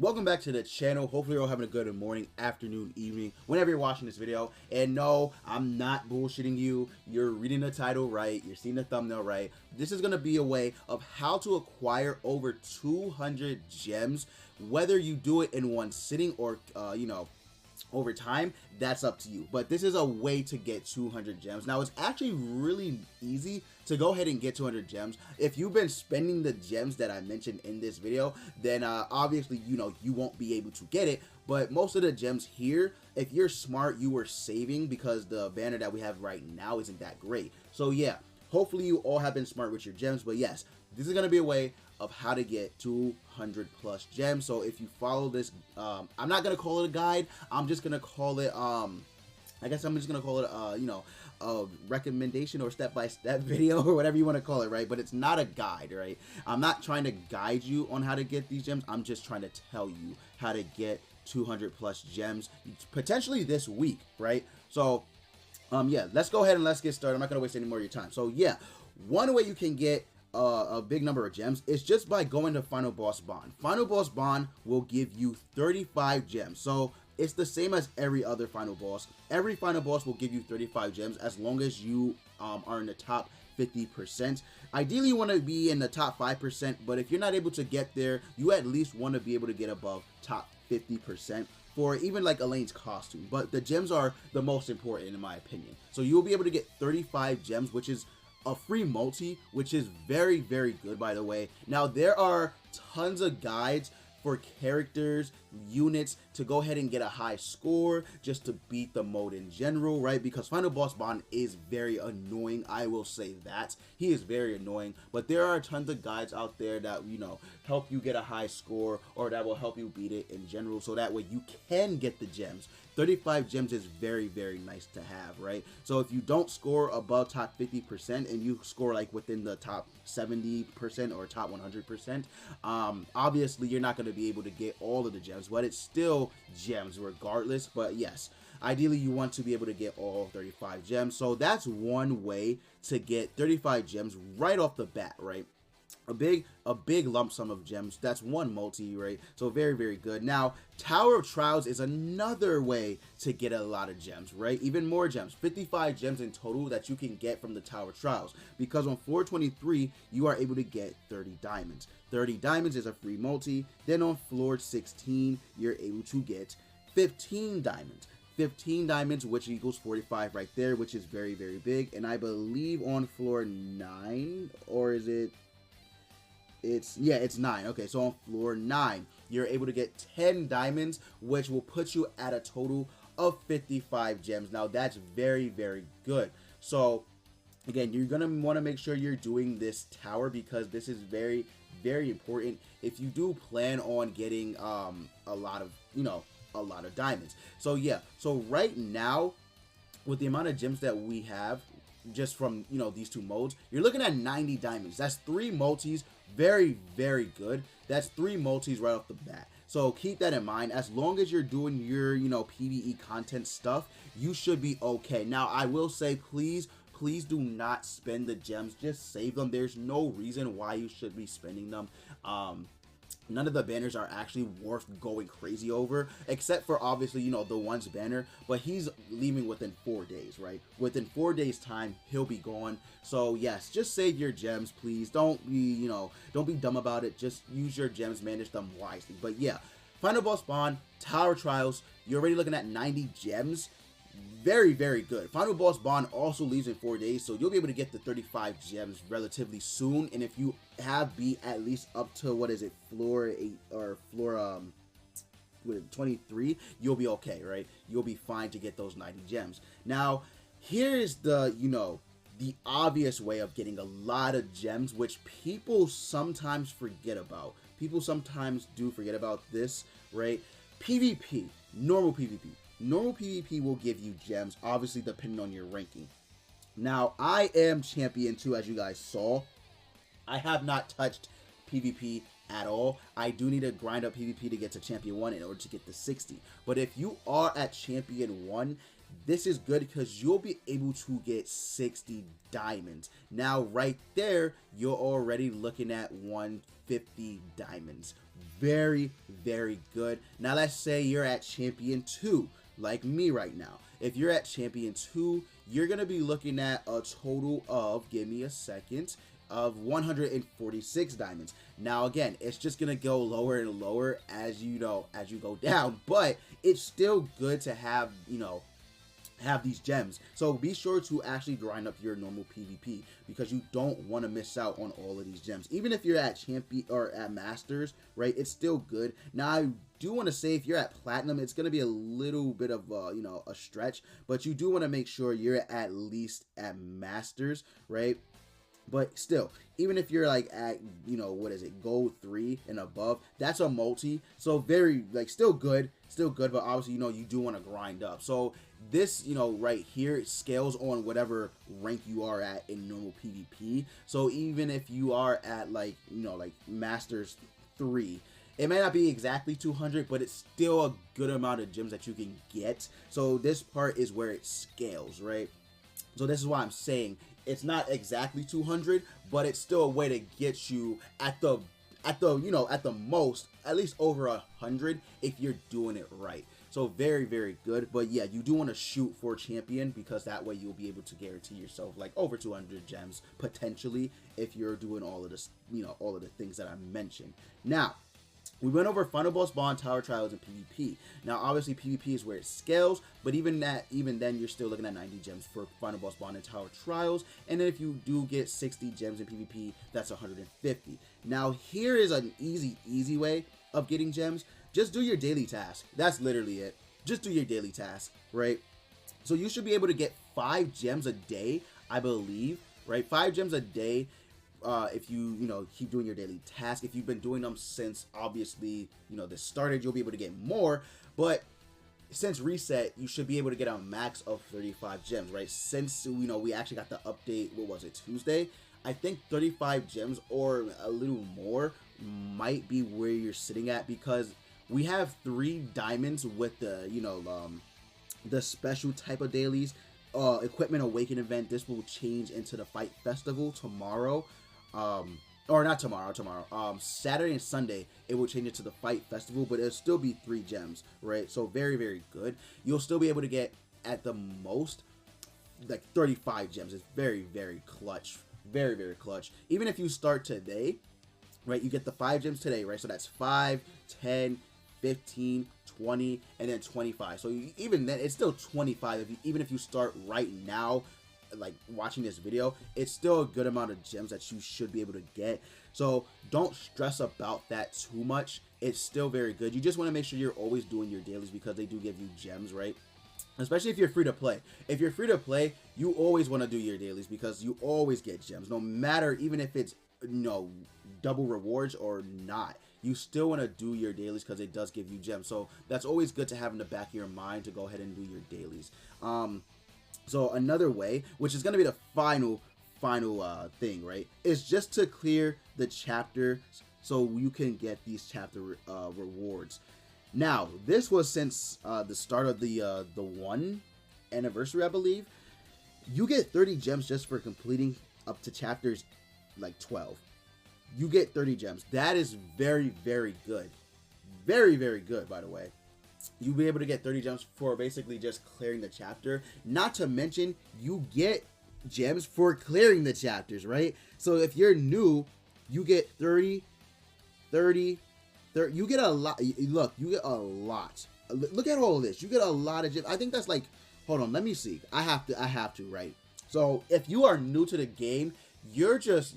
Welcome back to the channel. Hopefully you're all having a good morning, afternoon, evening, whenever you're watching this video. And no, I'm not bullshitting you. You're reading the title right. You're seeing the thumbnail right. This is going to be a way of how to acquire over 200 gems, whether you do it in one sitting or, over time. That's up to you, but this is a way to get 200 gems. Now it's actually really easy to go ahead and get 200 gems. If you've been spending the gems that I mentioned in this video, then obviously you won't be able to get it. But most of the gems here, if you're smart, you are saving, because the banner that we have right now isn't that great. So yeah, hopefully you all have been smart with your gems. But yes, this is going to be a way of how to get 200 plus gems. So if you follow this, I'm not going to call it a guide. I'm just going to call it, I guess I'm just going to call it, a recommendation or step-by-step video or whatever you want to call it, right? But it's not a guide, right? I'm not trying to guide you on how to get these gems. I'm just trying to tell you how to get 200 plus gems, potentially this week, right? So, yeah, let's go ahead and let's get started. I'm not going to waste any more of your time. So, yeah, one way you can get a big number of gems is just by going to Final Boss Bond. Final Boss Bond will give you 35 gems. So it's the same as every other final boss. Every final boss will give you 35 gems as long as you are in the top 50%. Ideally, you want to be in the top 5%, but if you're not able to get there, you at least want to be able to get above top 50% for even like Elaine's costume. But the gems are the most important in my opinion. So you'll be able to get 35 gems, which is a free multi, which is very, very good, by the way. Now, there are tons of guides for characters, units, to go ahead and get a high score just to beat the mode in general, right? Because Final Boss Bond is very annoying. I will say that he is very annoying, but there are tons of guides out there that help you get a high score, or that will help you beat it in general, so that way you can get the gems. 35 gems is very, very nice to have, right? So if you don't score above top 50% and you score like within the top 70% or top 100%, obviously you're not going to be able to get all of the gems, but it's still gems regardless. But yes, ideally you want to be able to get all 35 gems. So that's one way to get 35 gems right off the bat, right? A big lump sum of gems. That's one multi, right? So very, very good. Now, Tower of Trials is another way to get a lot of gems, right? Even more gems. 55 gems in total that you can get from the Tower of Trials, because on floor 23 you are able to get 30 diamonds. 30 diamonds is a free multi. Then on floor 16 you're able to get 15 diamonds. 15 diamonds, which equals 45 right there, which is very, very big. And I believe on floor 9, or is it? It's 9. Okay, so on floor 9 you're able to get 10 diamonds, which will put you at a total of 55 gems. Now that's very, very good. So again, you're gonna want to make sure you're doing this tower, because this is very, very important if you do plan on getting a lot of diamonds. So yeah, so right now, with the amount of gems that we have just from these two modes, you're looking at 90 diamonds. That's 3 multis. Very, very good. That's 3 multis right off the bat. So keep that in mind. As long as you're doing your PvE content stuff, you should be okay. Now I will say, please do not spend the gems. Just save them. There's no reason why you should be spending them. None of the banners are actually worth going crazy over, except for obviously, the one's banner, but he's leaving within 4 days, right? Within 4 days time, he'll be gone. So yes, just save your gems, please. Don't be, don't be dumb about it. Just use your gems, manage them wisely. But yeah, Final Boss Bond, Tower Trials, you're already looking at 90 gems. Very, very good. Final Boss Bond also leaves in 4 days, so you'll be able to get the 35 gems relatively soon. And if you have beat at least up to, what is it, floor 8 or floor 23, you'll be okay, right? You'll be fine to get those 90 gems. Now, here's the the obvious way of getting a lot of gems, which people sometimes forget about. People sometimes do forget about this, right? PvP, normal PvP. Normal PvP will give you gems, obviously depending on your ranking. Now, I am champion 2, as you guys saw. I have not touched PvP at all. I do need to grind up PvP to get to champion 1 in order to get to 60. But if you are at champion 1, this is good because you'll be able to get 60 diamonds. Now, right there, you're already looking at 150 diamonds, Very, very good. Now let's say you're at champion 2, like me right now. If you're at champion 2, you're gonna be looking at a total of, give me a second, of 146 diamonds. Now again, it's just gonna go lower and lower as you know, as you go down, but it's still good to have, you know, have these gems. So be sure to actually grind up your normal PvP, because you don't want to miss out on all of these gems. Even if you're at champion or at masters, right, it's still good. Now I do want to say, if you're at platinum, it's going to be a little bit of you know, a stretch, but you do want to make sure you're at least at masters, right? But still, even if you're like at, you know, what is it, gold 3 and above, that's a multi. So very, like, still good, but obviously, you know, you do want to grind up. So this, you know, right here scales on whatever rank you are at in normal PvP. So even if you are at, like, you know, like masters 3, it may not be exactly 200, but it's still a good amount of gems that you can get. So this part is where it scales, right? So this is why I'm saying it's not exactly 200, but it's still a way to get you at the you know, at the most, at least over 100 if you're doing it right. So very, very good. But yeah, you do want to shoot for champion, because that way you'll be able to guarantee yourself like over 200 gems potentially if you're doing all of this, you know, all of the things that I mentioned. Now, we went over final boss spawn, tower trials, and PvP. Now, obviously, PvP is where it scales, but even then, you're still looking at 90 gems for final boss spawn and tower trials. And then if you do get 60 gems in PvP, that's 150. Now, here is an easy way of getting gems. Just do your daily task. That's literally it. Just do your daily task, right? So you should be able to get 5 gems a day, I believe, right? 5 gems a day. If you know, keep doing your daily task. If you've been doing them since, obviously, you know, this started, you'll be able to get more. But since reset, you should be able to get a max of 35 gems, right? Since, you know, we actually got the update, what was it, Tuesday? I think 35 gems or a little more might be where you're sitting at, because we have 3 diamonds with the, you know, the special type of dailies. Equipment Awaken event. This will change into the Fight Festival tomorrow. Or not tomorrow, Saturday and Sunday, it will change it to the Fight Festival, but it'll still be 3 gems, right? So very, very good. You'll still be able to get, at the most, like 35 gems. It's very, very clutch. Very, very clutch. Even if you start today, right, you get the 5 gems today, right? So that's 5, 10, 15, 20, and then 25. So even then, it's still 25. Even if you start right now, like watching this video, it's still a good amount of gems that you should be able to get. So don't stress about that too much. It's still very good. You just want to make sure you're always doing your dailies, because they do give you gems, right? Especially if you're free to play. If you're free to play, you always want to do your dailies, because you always get gems, no matter, even if it's, you know, double rewards or not. You still want to do your dailies, because it does give you gems. So that's always good to have in the back of your mind, to go ahead and do your dailies. So another way, which is going to be the final thing, right, is just to clear the chapter so you can get these chapter rewards. Now, this was since the start of the 1 anniversary, I believe. You get 30 gems just for completing up to chapters like 12. You get 30 gems. That is very, very good. Very, very good, by the way. You'll be able to get 30 gems for basically just clearing the chapter. Not to mention, you get gems for clearing the chapters, right? So if you're new, you get 30. You get a lot. Look, you get a lot. Look at all of this. You get a lot of gems. I think that's like, hold on, let me see. I have to, right? So if you are new to the game, you're just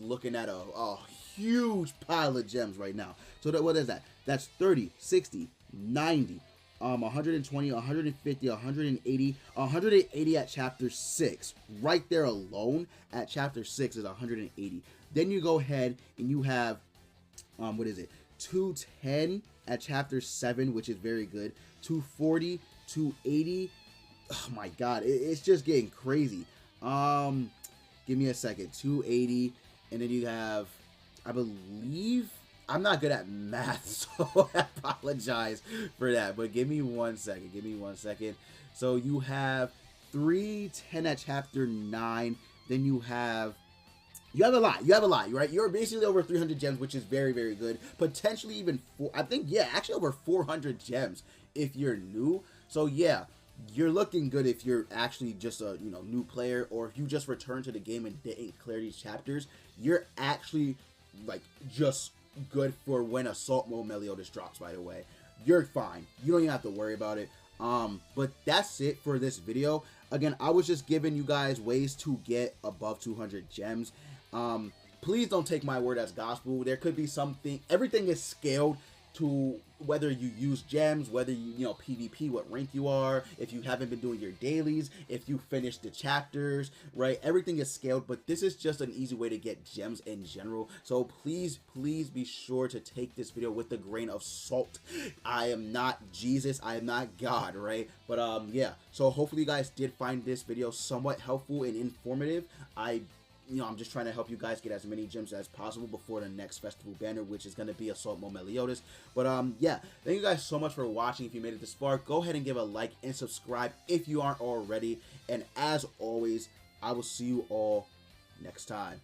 looking at a huge pile of gems right now. So what is that? That's 30, 60, 90, 120, 150, 180, 180 at chapter 6. Right there alone at chapter 6 is 180. Then you go ahead and you have, what is it? 210 at chapter 7, which is very good. 240, 280. Oh my God, it's just getting crazy. Give me a second. 280, and then you have, I believe, I'm not good at math, so I apologize for that, but give me 1 second. Give me 1 second. So you have 310 at chapter 9. Then you have You have a lot. You have a lot, right? You're basically over 300 gems, which is very, very good. Potentially even I think, yeah, actually over 400 gems if you're new. So yeah, you're looking good if you're actually just a new player, or if you just returned to the game and didn't clear these chapters. You're actually like just good for when Assault Mode Meliodas drops. By the way, you're fine. You don't even have to worry about it. But that's it for this video. Again, I was just giving you guys ways to get above 200 gems. Please don't take my word as gospel. There could be something. Everything is scaled to whether you use gems, whether you PvP, what rank you are, if you haven't been doing your dailies, if you finished the chapters, right? Everything is scaled, but this is just an easy way to get gems in general. So please be sure to take this video with a grain of salt. I am not Jesus, I am not God, right? But yeah, so hopefully you guys did find this video somewhat helpful and informative. I'm just trying to help you guys get as many gems as possible before the next festival banner, which is going to be Assault Mode Meliodas. But yeah, thank you guys so much for watching. If you made it this far, go ahead and give a like and subscribe if you aren't already. And as always, I will see you all next time.